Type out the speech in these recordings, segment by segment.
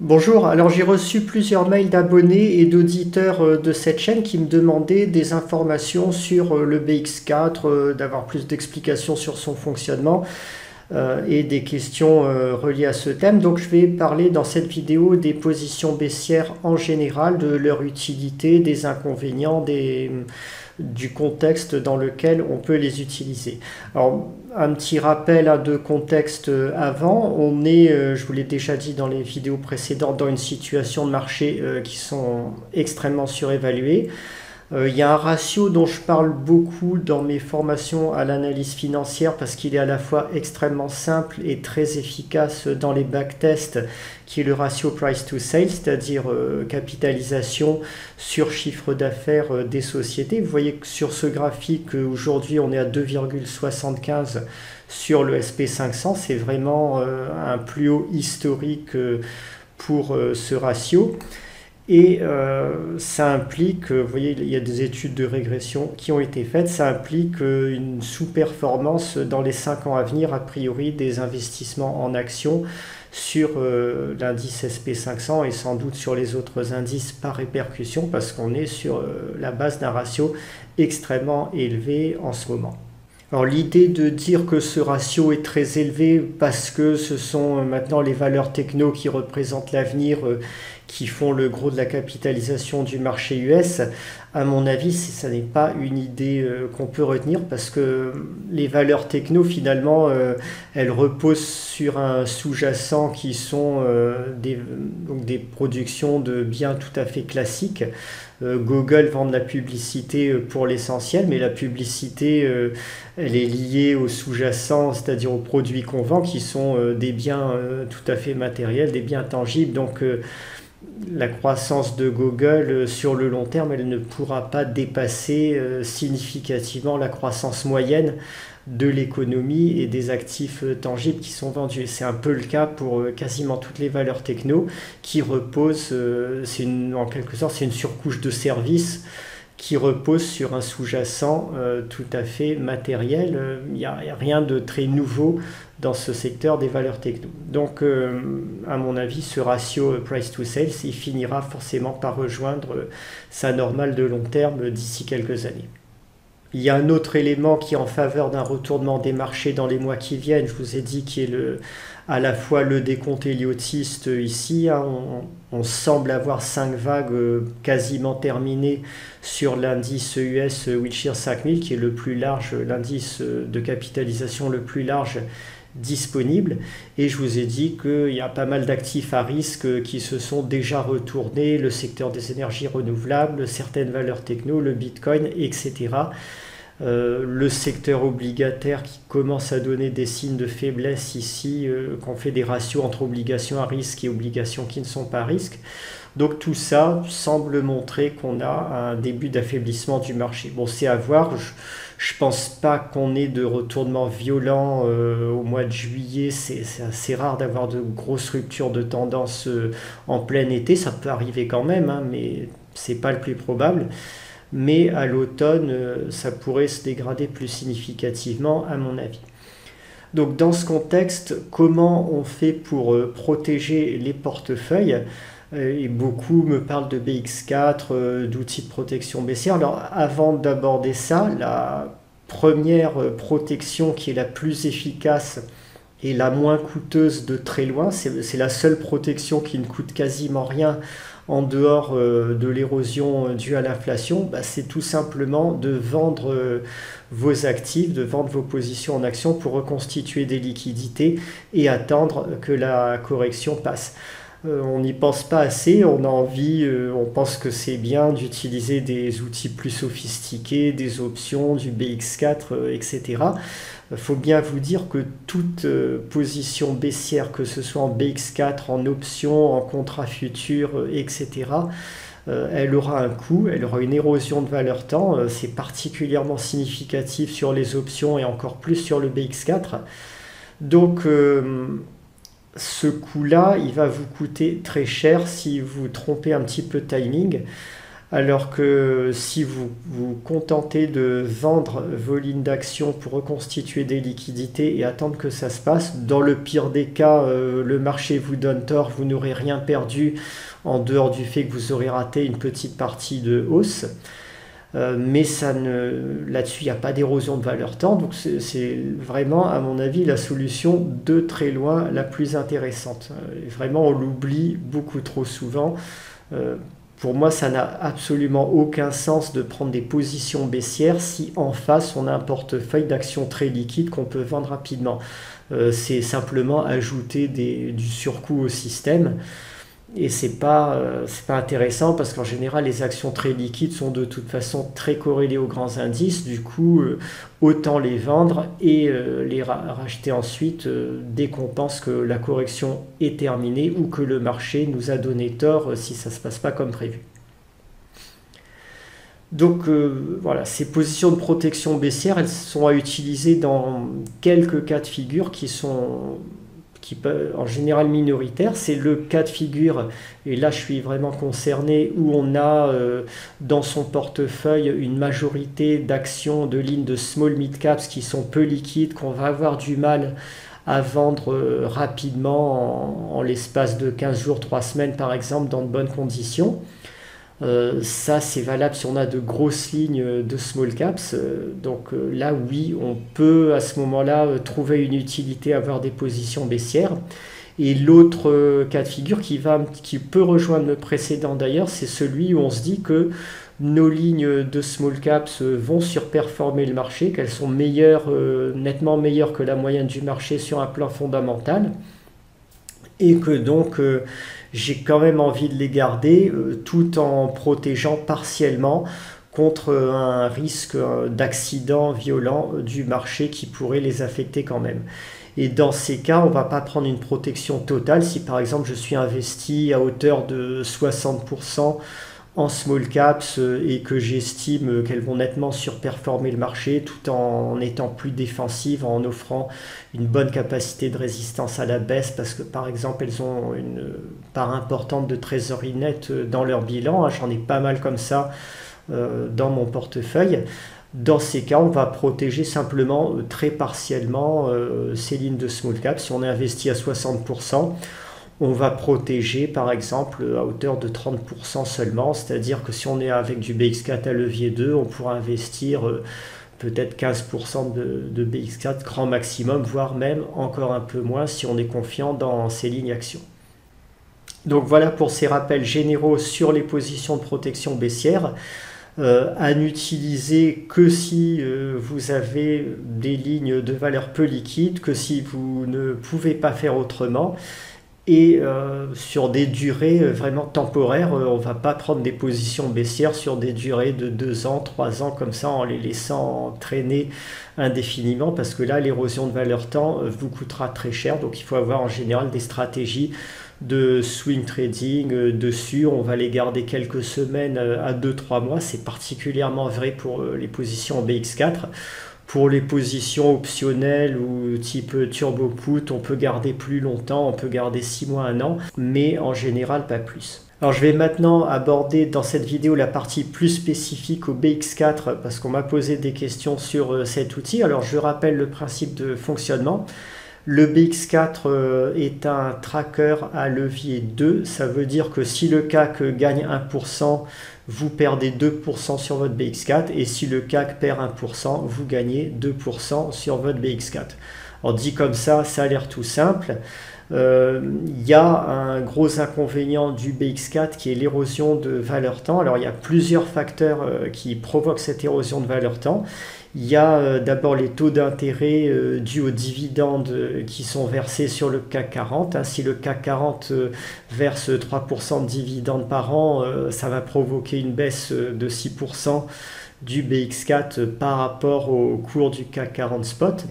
Bonjour, alors j'ai reçu plusieurs mails d'abonnés et d'auditeurs de cette chaîne qui me demandaient des informations sur le BX4, d'avoir plus d'explications sur son fonctionnement et des questions reliées à ce thème. Donc je vais parler dans cette vidéo des positions baissières en général, de leur utilité, des inconvénients, du contexte dans lequel on peut les utiliser. Alors, un petit rappel de contexte avant, on est, je vous l'ai déjà dit dans les vidéos précédentes, dans une situation de marché qui sont extrêmement surévaluées. Il y a un ratio dont je parle beaucoup dans mes formations à l'analyse financière parce qu'il est à la fois extrêmement simple et très efficace dans les backtests, qui est le ratio price to sales, c'est-à-dire capitalisation sur chiffre d'affaires des sociétés. Vous voyez que sur ce graphique, aujourd'hui on est à 2,75 sur le SP500, c'est vraiment un plus haut historique pour ce ratio. Et ça implique, vous voyez, il y a des études de régression qui ont été faites, ça implique une sous-performance dans les 5 ans à venir, a priori, des investissements en actions sur l'indice SP500 et sans doute sur les autres indices par répercussion, parce qu'on est sur la base d'un ratio extrêmement élevé en ce moment. Alors l'idée de dire que ce ratio est très élevé parce que ce sont maintenant les valeurs techno qui représentent l'avenir, qui font le gros de la capitalisation du marché US, à mon avis, ça n'est pas une idée qu'on peut retenir parce que les valeurs techno, finalement, elles reposent sur un sous-jacent qui sont donc des productions de biens tout à fait classiques. Google vend de la publicité pour l'essentiel, mais la publicité, elle est liée au sous-jacent, c'est-à-dire aux produits qu'on vend, qui sont des biens tout à fait matériels, des biens tangibles. Donc, la croissance de Google sur le long terme, elle ne pourra pas dépasser significativement la croissance moyenne de l'économie et des actifs tangibles qui sont vendus. C'est un peu le cas pour quasiment toutes les valeurs techno qui reposent, en quelque sorte, c'est une surcouche de services qui repose sur un sous-jacent tout à fait matériel. Il n'y a rien de très nouveau dans ce secteur des valeurs techno. Donc, à mon avis, ce ratio price to sales, il finira forcément par rejoindre sa normale de long terme d'ici quelques années. Il y a un autre élément qui est en faveur d'un retournement des marchés dans les mois qui viennent, je vous ai dit, qui est à la fois le décompte héliotiste ici. On semble avoir 5 vagues quasiment terminées sur l'indice US Wilshire 5000, qui est le plus large, l'indice de capitalisation le plus large disponible. Et je vous ai dit qu'il y a pas mal d'actifs à risque qui se sont déjà retournés, le secteur des énergies renouvelables, certaines valeurs techno, le Bitcoin, etc. Le secteur obligataire qui commence à donner des signes de faiblesse ici, qu'on fait des ratios entre obligations à risque et obligations qui ne sont pas à risque. Donc tout ça semble montrer qu'on a un début d'affaiblissement du marché. Bon, c'est à voir. Je ne pense pas qu'on ait de retournement violent au mois de juillet. C'est assez rare d'avoir de grosses ruptures de tendance en plein été. Ça peut arriver quand même, hein, mais ce n'est pas le plus probable. Mais à l'automne, ça pourrait se dégrader plus significativement, à mon avis. Donc dans ce contexte, comment on fait pour protéger les portefeuilles ? Et beaucoup me parlent de BX4, d'outils de protection baissière. Alors avant d'aborder ça, la première protection qui est la plus efficace et la moins coûteuse de très loin, c'est la seule protection qui ne coûte quasiment rien en dehors de l'érosion due à l'inflation, c'est tout simplement de vendre vos actifs, de vendre vos positions en action pour reconstituer des liquidités et attendre que la correction passe. On n'y pense pas assez, on a envie, on pense que c'est bien d'utiliser des outils plus sophistiqués, des options, du BX4, etc. Il faut bien vous dire que toute position baissière, que ce soit en BX4, en option, en contrat futur, etc., elle aura un coût, elle aura une érosion de valeur temps. C'est particulièrement significatif sur les options et encore plus sur le BX4. Donc, ce coût-là, il va vous coûter très cher si vous trompez un petit peu de timing. Alors que si vous vous contentez de vendre vos lignes d'action pour reconstituer des liquidités et attendre que ça se passe, dans le pire des cas, le marché vous donne tort, vous n'aurez rien perdu en dehors du fait que vous aurez raté une petite partie de hausse. Mais là-dessus, il n'y a pas d'érosion de valeur temps, donc c'est vraiment, à mon avis, la solution de très loin la plus intéressante. Et vraiment, on l'oublie beaucoup trop souvent. Pour moi, ça n'a absolument aucun sens de prendre des positions baissières si en face on a un portefeuille d'actions très liquide qu'on peut vendre rapidement. C'est simplement ajouter du surcoût au système. Et c'est pas intéressant parce qu'en général, les actions très liquides sont de toute façon très corrélées aux grands indices. Du coup, autant les vendre et les racheter ensuite dès qu'on pense que la correction est terminée ou que le marché nous a donné tort si ça ne se passe pas comme prévu. Donc voilà, ces positions de protection baissière, elles sont à utiliser dans quelques cas de figure qui sont en général minoritaire. C'est le cas de figure, et là je suis vraiment concerné, où on a dans son portefeuille une majorité d'actions de lignes de small mid caps qui sont peu liquides, qu'on va avoir du mal à vendre rapidement en l'espace de 15 jours, 3 semaines par exemple, dans de bonnes conditions. Ça c'est valable si on a de grosses lignes de small caps, donc là oui, on peut à ce moment là trouver une utilité à avoir des positions baissières. Et l'autre cas de figure qui peut rejoindre le précédent d'ailleurs, c'est celui où on se dit que nos lignes de small caps vont surperformer le marché, qu'elles sont nettement meilleures que la moyenne du marché sur un plan fondamental, et que donc j'ai quand même envie de les garder tout en protégeant partiellement contre un risque d'accident violent du marché qui pourrait les affecter quand même. Et dans ces cas, on ne va pas prendre une protection totale. Si par exemple je suis investi à hauteur de 60% en small caps et que j'estime qu'elles vont nettement surperformer le marché tout en étant plus défensives, en offrant une bonne capacité de résistance à la baisse parce que par exemple elles ont une part importante de trésorerie nette dans leur bilan, j'en ai pas mal comme ça dans mon portefeuille. Dans ces cas, on va protéger simplement très partiellement ces lignes de small caps. Si on est investi à 60%, on va protéger par exemple à hauteur de 30% seulement, c'est-à-dire que si on est avec du BX4 à levier 2, on pourra investir peut-être 15% de BX4 grand maximum, voire même encore un peu moins si on est confiant dans ces lignes actions. Donc voilà pour ces rappels généraux sur les positions de protection baissière. À n'utiliser que si vous avez des lignes de valeur peu liquides, que si vous ne pouvez pas faire autrement. Et sur des durées vraiment temporaires, on ne va pas prendre des positions baissières sur des durées de 2 ans, 3 ans comme ça en les laissant traîner indéfiniment parce que là l'érosion de valeur temps vous coûtera très cher. Donc il faut avoir en général des stratégies de swing trading dessus. On va les garder quelques semaines à 2-3 mois. C'est particulièrement vrai pour les positions en BX4. Pour les positions optionnelles ou type turbo put, on peut garder plus longtemps, on peut garder 6 mois, 1 an, mais en général pas plus. Alors je vais maintenant aborder dans cette vidéo la partie plus spécifique au BX4 parce qu'on m'a posé des questions sur cet outil. Alors je rappelle le principe de fonctionnement. Le BX4 est un tracker à levier 2, ça veut dire que si le CAC gagne 1%, vous perdez 2% sur votre BX4 et si le CAC perd 1%, vous gagnez 2% sur votre BX4. Alors dit comme ça a l'air tout simple. Il y a un gros inconvénient du BX4 qui est l'érosion de valeur temps. Alors il y a plusieurs facteurs qui provoquent cette érosion de valeur temps. Il y a d'abord les taux d'intérêt dus aux dividendes qui sont versés sur le CAC 40. Si le CAC 40 verse 3% de dividendes par an, ça va provoquer une baisse de 6% du BX4 par rapport au cours du CAC 40 spot.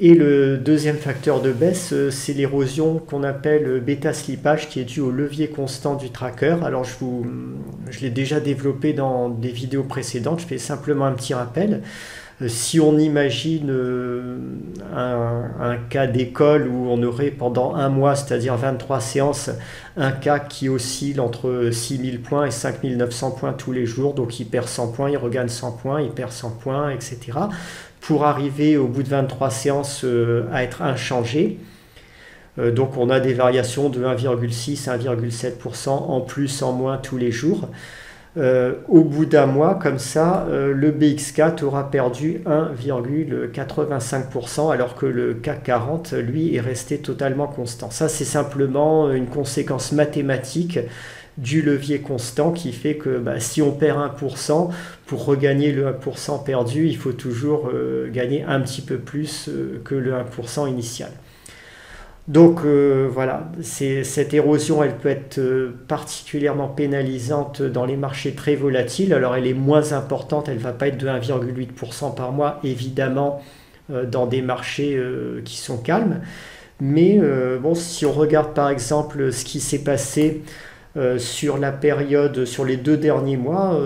Et le deuxième facteur de baisse, c'est l'érosion qu'on appelle bêta slippage qui est due au levier constant du tracker. Alors je l'ai déjà développé dans des vidéos précédentes, je fais simplement un petit rappel. Si on imagine un cas d'école où on aurait pendant un mois, c'est-à-dire 23 séances, un cas qui oscille entre 6000 points et 5900 points tous les jours, donc il perd 100 points, il regagne 100 points, il perd 100 points, etc. Pour arriver au bout de 23 séances à être inchangé. Donc on a des variations de 1,6 à 1,7% en plus, en moins tous les jours. Au bout d'un mois, comme ça, le BX4 aura perdu 1,85%, alors que le CAC 40, lui, est resté totalement constant. Ça, c'est simplement une conséquence mathématique du levier constant qui fait que si on perd 1%, pour regagner le 1% perdu, il faut toujours gagner un petit peu plus que le 1% initial. Donc voilà, cette érosion, elle peut être particulièrement pénalisante dans les marchés très volatiles. Alors elle est moins importante, elle ne va pas être de 1,8% par mois, évidemment, dans des marchés qui sont calmes. Mais bon, si on regarde par exemple ce qui s'est passé sur la période, sur les 2 derniers mois,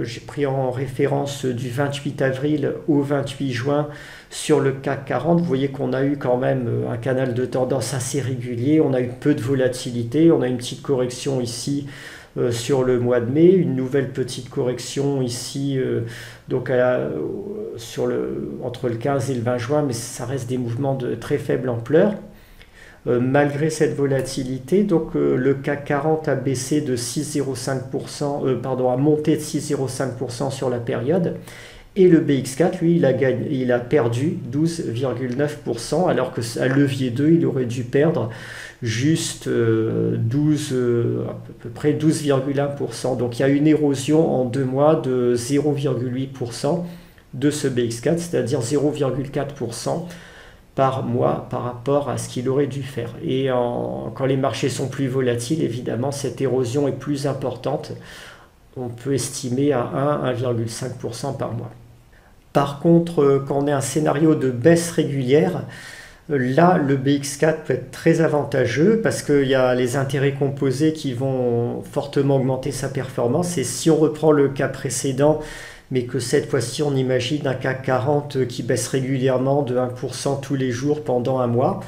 j'ai pris en référence du 28 avril au 28 juin sur le CAC 40, vous voyez qu'on a eu quand même un canal de tendance assez régulier, on a eu peu de volatilité, on a une petite correction ici sur le mois de mai, une nouvelle petite correction ici entre le 15 et le 20 juin, mais ça reste des mouvements de très faible ampleur. Malgré cette volatilité, le CAC 40 a baissé de 6,05%, a monté de 6,05% sur la période, et le BX4, lui, il a perdu 12,9%, alors qu'à levier 2, il aurait dû perdre juste à peu près 12,1%. Donc il y a une érosion en 2 mois de 0,8% de ce BX4, c'est-à-dire 0,4% par mois par rapport à ce qu'il aurait dû faire. Et quand les marchés sont plus volatiles, évidemment, cette érosion est plus importante. On peut estimer à 1,5% par mois. Par contre, quand on a un scénario de baisse régulière, là, le BX4 peut être très avantageux parce qu'il y a les intérêts composés qui vont fortement augmenter sa performance. Et si on reprend le cas précédent, mais que cette fois-ci on imagine un CAC 40 qui baisse régulièrement de 1% tous les jours pendant un mois,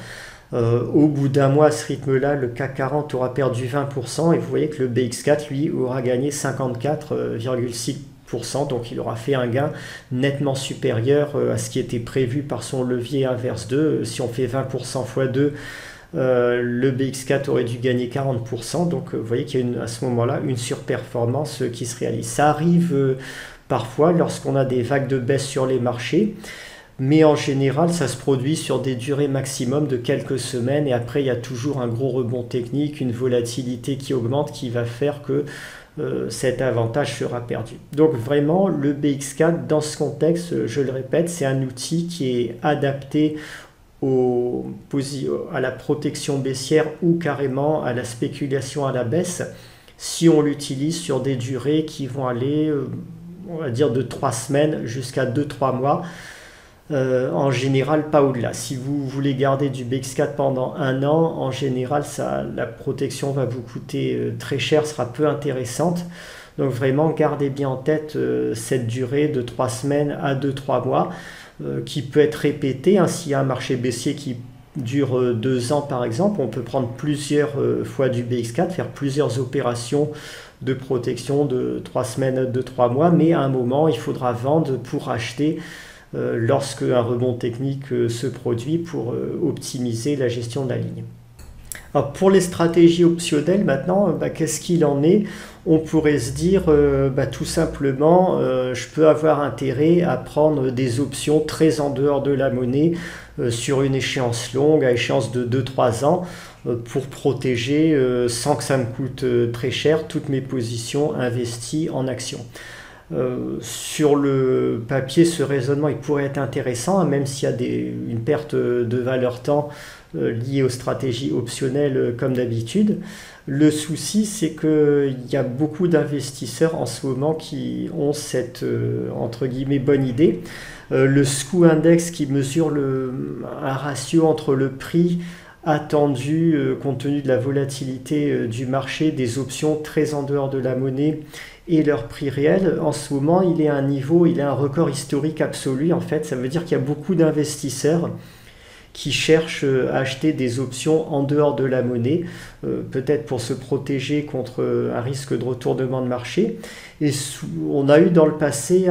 au bout d'un mois à ce rythme-là, le CAC 40 aura perdu 20% et vous voyez que le BX4 lui aura gagné 54,6%, donc il aura fait un gain nettement supérieur à ce qui était prévu par son levier inverse 2. Si on fait 20% x 2, le BX4 aurait dû gagner 40%, donc vous voyez qu'il y a à ce moment-là une surperformance qui se réalise. Ça arrive parfois lorsqu'on a des vagues de baisse sur les marchés, mais en général ça se produit sur des durées maximum de quelques semaines et après il y a toujours un gros rebond technique, une volatilité qui augmente qui va faire que cet avantage sera perdu. Donc vraiment le BX4 dans ce contexte, je le répète, c'est un outil qui est adapté à la protection baissière ou carrément à la spéculation à la baisse si on l'utilise sur des durées qui vont aller on va dire de 3 semaines jusqu'à 2-3 mois, en général pas au-delà. Si vous voulez garder du BX4 pendant un an, en général la protection va vous coûter très cher, sera peu intéressante. Donc vraiment gardez bien en tête cette durée de 3 semaines à 2-3 mois qui peut être répétée. S'il y a un marché baissier qui dure 2 ans par exemple, on peut prendre plusieurs fois du BX4, faire plusieurs opérations de protection de 3 semaines, de 3 mois, mais à un moment, il faudra vendre pour acheter lorsque un rebond technique se produit pour optimiser la gestion de la ligne. Alors pour les stratégies optionnelles maintenant, qu'est-ce qu'il en est? On pourrait se dire tout simplement je peux avoir intérêt à prendre des options très en dehors de la monnaie sur une échéance longue, à échéance de 2-3 ans, pour protéger sans que ça me coûte très cher toutes mes positions investies en actions. Sur le papier, ce raisonnement il pourrait être intéressant, même s'il y a une perte de valeur temps liée aux stratégies optionnelles comme d'habitude. Le souci, c'est qu'il y a beaucoup d'investisseurs en ce moment qui ont cette entre guillemets bonne idée. Le SKU Index qui mesure un ratio entre le prix attendu, compte tenu de la volatilité du marché, des options très en dehors de la monnaie et leur prix réel. En ce moment, il est à un niveau, il est à un record historique absolu en fait. Ça veut dire qu'il y a beaucoup d'investisseurs qui cherchent à acheter des options en dehors de la monnaie, peut-être pour se protéger contre un risque de retournement de marché. Et on a eu dans le passé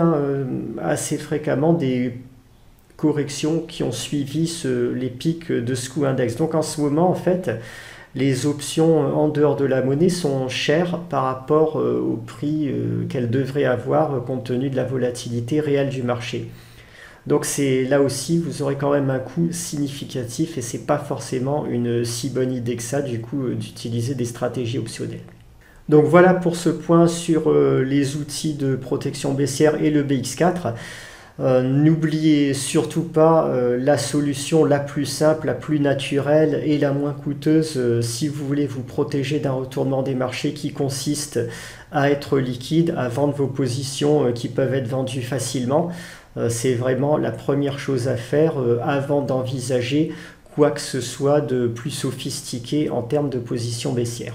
assez fréquemment des corrections qui ont suivi les pics de ce coût index. Donc en ce moment, en fait, les options en dehors de la monnaie sont chères par rapport au prix qu'elles devraient avoir compte tenu de la volatilité réelle du marché. Donc c'est là aussi, vous aurez quand même un coût significatif et c'est pas forcément une si bonne idée que ça, du coup, d'utiliser des stratégies optionnelles. Donc voilà pour ce point sur les outils de protection baissière et le BX4. N'oubliez surtout pas la solution la plus simple, la plus naturelle et la moins coûteuse si vous voulez vous protéger d'un retournement des marchés qui consiste à être liquide, à vendre vos positions qui peuvent être vendues facilement. C'est vraiment la première chose à faire avant d'envisager quoi que ce soit de plus sophistiqué en termes de position baissière.